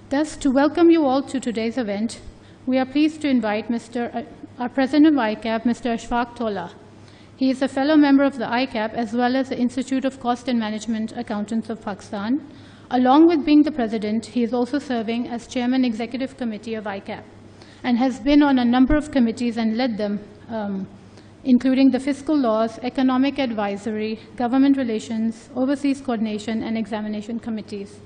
Thus, to welcome you all to today's event, we are pleased to invite our President of ICAP, Mr. Ashfaq Tola. He is a fellow member of the ICAP as well as the Institute of Cost and Management Accountants of Pakistan. Along with being the President, he is also serving as Chairman Executive Committee of ICAP and has been on a number of committees and led them, including the Fiscal Laws, Economic Advisory, Government Relations, Overseas Coordination, and Examination Committees.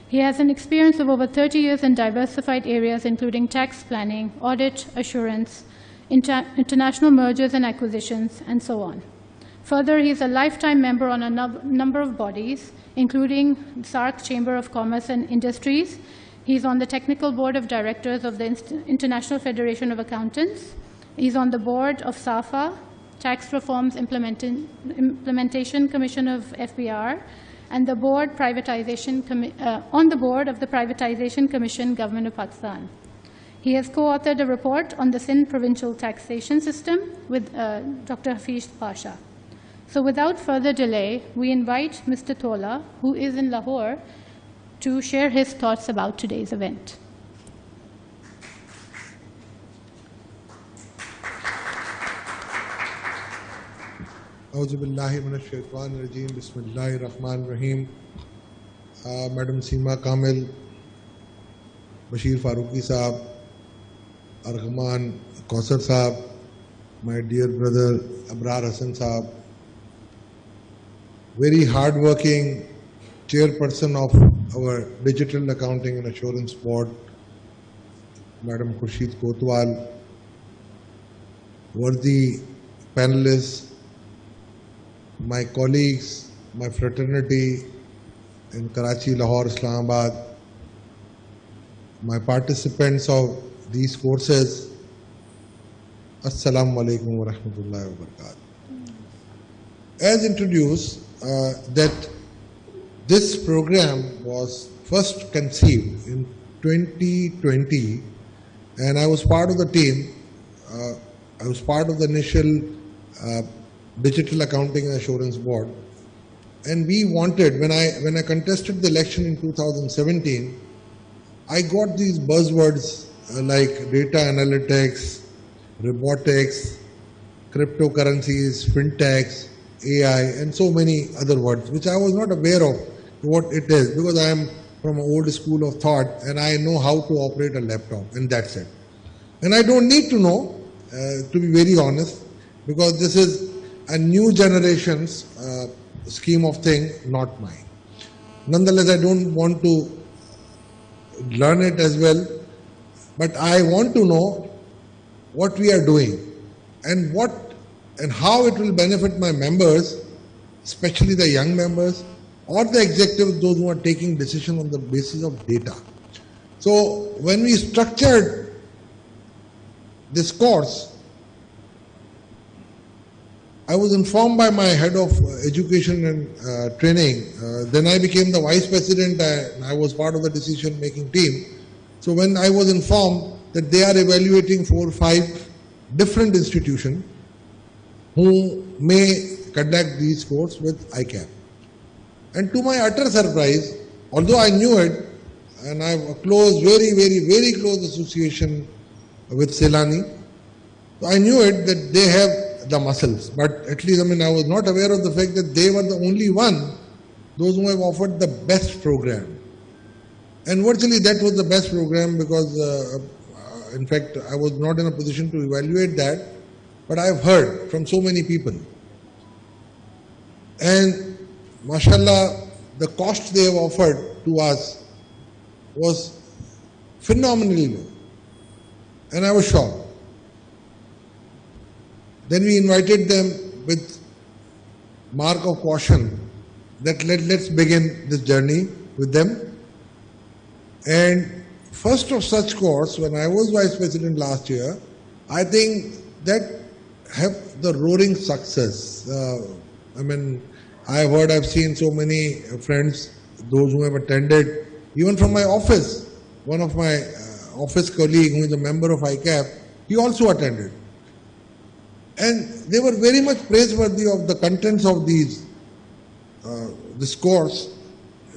He has an experience of over 30 years in diversified areas, including tax planning, audit, assurance, international mergers and acquisitions, and so on. Further, he is a lifetime member on a number of bodies, including SAARC Chamber of Commerce and Industries. He is on the Technical Board of Directors of the International Federation of Accountants. He is on the board of SAFA, Tax Reforms Implementation Commission of FBR, and the board on the board of the Privatization Commission, Government of Pakistan. He has co-authored a report on the Sindh provincial taxation system with Dr. Hafiz Pasha. So without further delay, we invite Mr. Tola, who is in Lahore, to share his thoughts about today's event. Auzu billahi minash shaitanir rajeem. Bismillahir rahmanir rahim. Madam Seema Kamil, Bashir Farooqi Saab, Arghman Kausar Saab, my dear brother Abrar Hassan Saab, very hard-working chairperson of our Digital Accounting and Assurance Board, Madam Khurshid Kotwal, worthy panelists, my colleagues, my fraternity in Karachi, Lahore, Islamabad, my participants of these courses, Assalamu alaikum wa rahmatullahi wa barakatuh. As introduced, that this program was first conceived in 2020, and I was part of the team. I was part of the initial Digital Accounting and Assurance Board, and we wanted, when I contested the election in 2017, I got these buzzwords like data analytics, robotics, cryptocurrencies, fintechs, AI, and so many other words, which I was not aware of what it is, because I am from an old school of thought and I know how to operate a laptop, and that's it. And I don't need to know, to be very honest, because this is a new generation's scheme of thing, not mine. Nonetheless, I don't want to learn it as well, but I want to know what we are doing and how it will benefit my members, especially the young members or the executives, those who are taking decisions on the basis of data. So when we structured this course, I was informed by my head of education and training. Then I became the vice president and I was part of the decision-making team. So when I was informed that they are evaluating 4 or 5 different institutions who may conduct these courses with ICAP. And to my utter surprise, although I knew it, and I have a close, very, very, very close association with Celani, so I knew it that they have the muscles. But at least, I was not aware of the fact that they were the only one, those who have offered the best program. And virtually that was the best program because, in fact, I was not in a position to evaluate that, but I have heard from so many people. And mashallah, the cost they have offered to us was phenomenally low. And I was shocked. Then we invited them with mark of caution that let's begin this journey with them. And first of such course, when I was vice president last year, I think that have the roaring success. I've seen so many friends, those who have attended, even from my office. One of my office colleague who is a member of ICAP, he also attended. And they were very much praiseworthy of the contents of this course,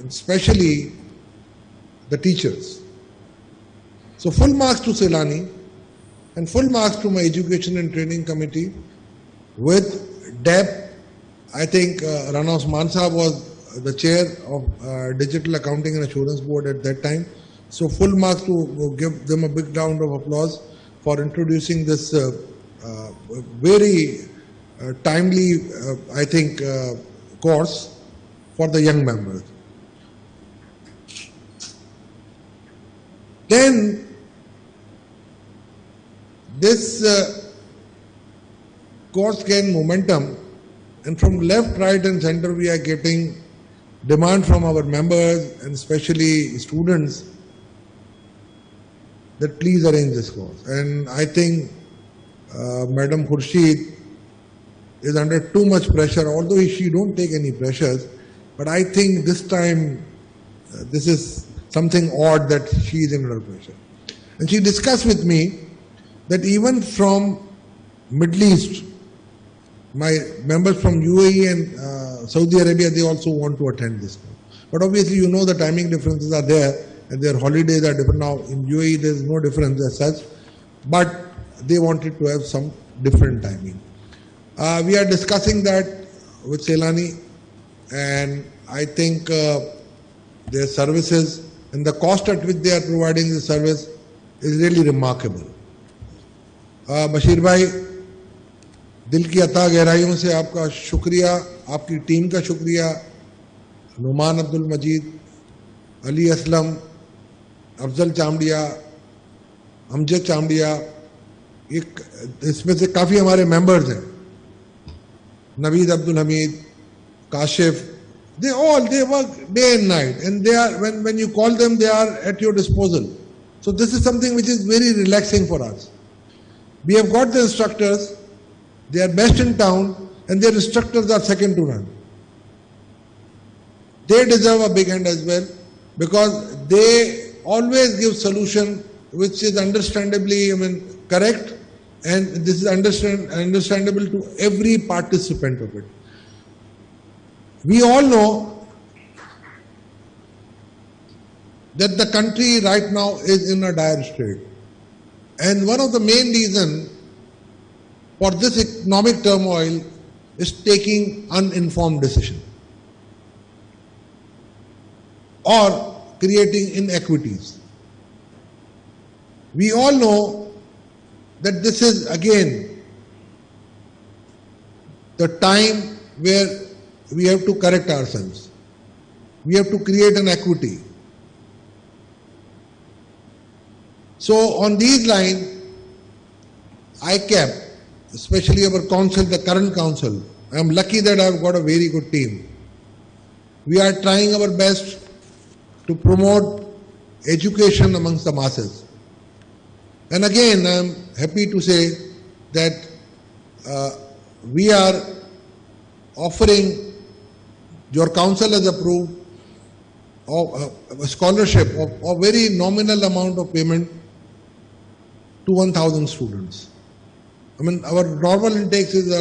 especially the teachers. So full marks to Selani and full marks to my Education and Training Committee with depth. I think Rana Osman Sahab was the chair of Digital Accounting and Assurance Board at that time. So full marks to give them a big round of applause for introducing this very timely, I think, course for the young members. Then this course gained momentum, and from left, right and center we are getting demand from our members and especially students that please arrange this course. And I think Madam Khurshid is under too much pressure, although she don't take any pressures, but I think this time this is something odd that she is under pressure. And she discussed with me that even from Middle East, my members from UAE and Saudi Arabia, they also want to attend this. But obviously, you know, the timing differences are there and their holidays are different. Now in UAE, there is no difference as such, but they wanted to have some different timing. We are discussing that with Selani, and I think their services and the cost at which they are providing the service is really remarkable. Bashir Bhai, दिल की अता गहराइयों से आपका शुक्रिया, आपकी team का शुक्रिया, नुमान अब्दुल मजीद, अली असलम, अफजल चामड़िया, अमजद चामड़िया, इसमें से काफ़ी हमारे मेंबर्स हैं, Naveed Abdul Hamid, Kashif, they work day and night, and they are, when you call them, they are at your disposal. So this is something which is very relaxing for us. We have got the instructors, they are best in town, and their instructors are second to none. They deserve a big hand as well, because they always give solution which is understandably, correct, and this is understandable to every participant of it. We all know that the country right now is in a dire state. And one of the main reasons for this economic turmoil is taking uninformed decision or creating inequities. We all know that this is again the time where we have to correct ourselves. We have to create an equity. So on these lines, ICAP, especially our council, the current council, I am lucky that I have got a very good team. We are trying our best to promote education amongst the masses. And again, I am happy to say that we are offering, your council has approved a scholarship of a very nominal amount of payment to 1,000 students. Our normal intake is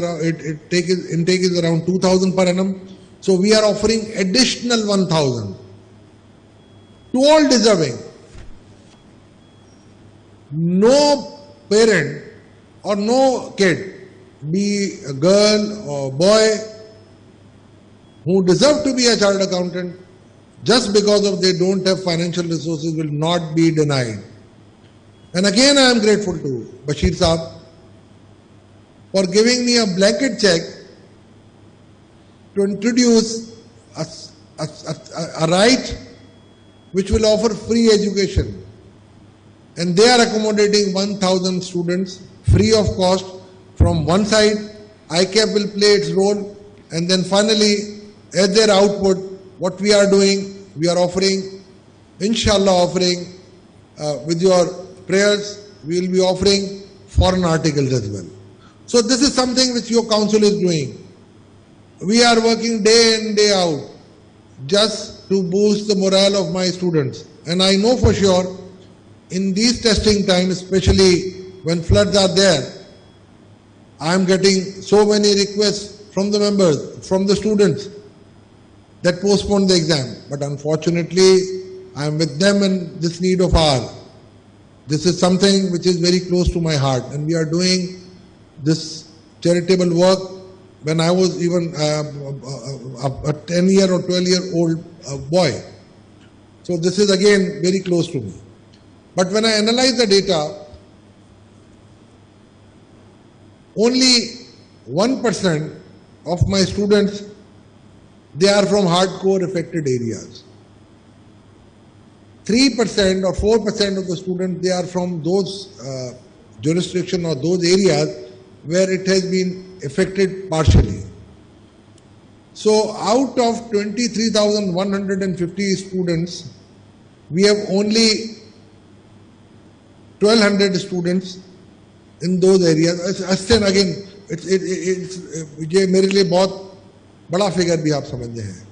around 2,000 per annum. So we are offering additional 1,000 to all deserving. No parent or no kid, be a girl or boy, who deserve to be a chartered accountant, just because of they don't have financial resources, will not be denied. And again, I am grateful to Bashir Saab for giving me a blanket check to introduce a right which will offer free education. And they are accommodating 1,000 students free of cost. From one side, ICAP will play its role, and then finally, as their output, what we are doing, we are offering, inshallah offering, with your prayers, we will be offering foreign articles as well. So this is something which your council is doing. We are working day in, day out, just to boost the morale of my students. And I know for sure, in these testing times, especially when floods are there, I am getting so many requests from the members, from the students, that postponed the exam. But unfortunately, I am with them in this need of hour. This is something which is very close to my heart, and we are doing this charitable work when I was even a 10-year or 12-year-old boy. So this is again very close to me. But when I analyze the data, only 1% of my students, they are from hardcore affected areas. 3% or 4% of the students, they are from those jurisdiction or those areas where it has been affected partially. So out of 23,150 students, we have only 1,200 students in those areas. Again, ये मेरे लिए बहुत बड़ा figure भी आप समझ रहे हैं,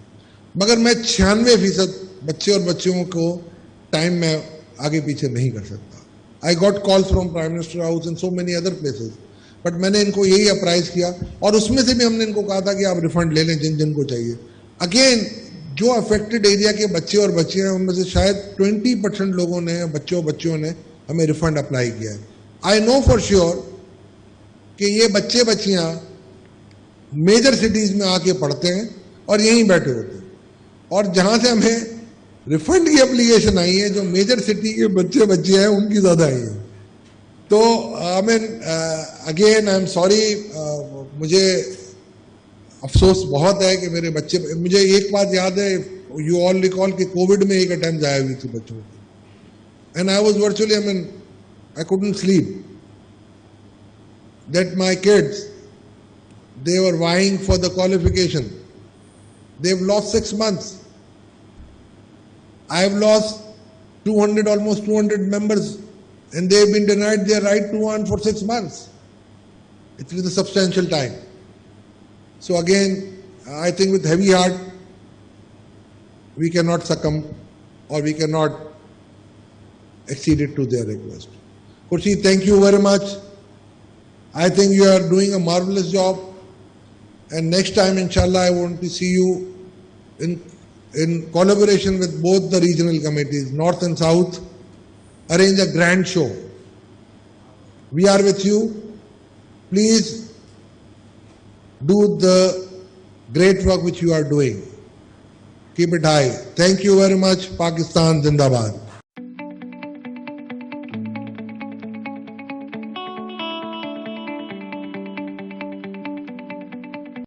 मगर मैं 96% बच्चे और बच्चियों को टाइम में आगे पीछे नहीं कर सकता. I got calls from Prime Minister House and so many other places, but मैंने इनको यही अप्राइज किया और उसमें से भी हमने इनको कहा था कि आप रिफंड ले लें जिन जिन को चाहिए. अगेन जो अफेक्टेड एरिया के बच्चे और बच्चियां हैं उनमें से शायद 20% लोगों ने, बच्चों बच्चियों ने हमें रिफंड अप्लाई किया है. आई नो फॉर श्योर कि ये बच्चे बच्चियां मेजर सिटीज में आके पढ़ते हैं और यहीं बैठे होते हैं, और जहां से हमें रिफंड की एप्लीकेशन आई है जो मेजर सिटी के बच्चे बच्चियां हैं उनकी ज्यादा आई है. तो I mean again I am sorry, मुझे अफसोस बहुत है कि मेरे बच्चे, मुझे एक बात याद है, यू ऑल रिकॉल कि कोविड में एक अटेम्प्ट आया हुई थी बच्चों की, and I was virtually, I mean I couldn't sleep, that my kids they were vying for the qualification. They've lost 6 months. I have lost 200, almost 200 members, and they've been denied their right to earn for 6 months. It is a substantial time. So again, I think with heavy heart, we cannot succumb or we cannot accede to their request. Kurshi, thank you very much. I think you are doing a marvelous job. And next time, inshallah, I want to see you in collaboration with both the regional committees, North and South, arrange a grand show. We are with you. Please do the great work which you are doing. Keep it high. Thank you very much. Pakistan Zindabad.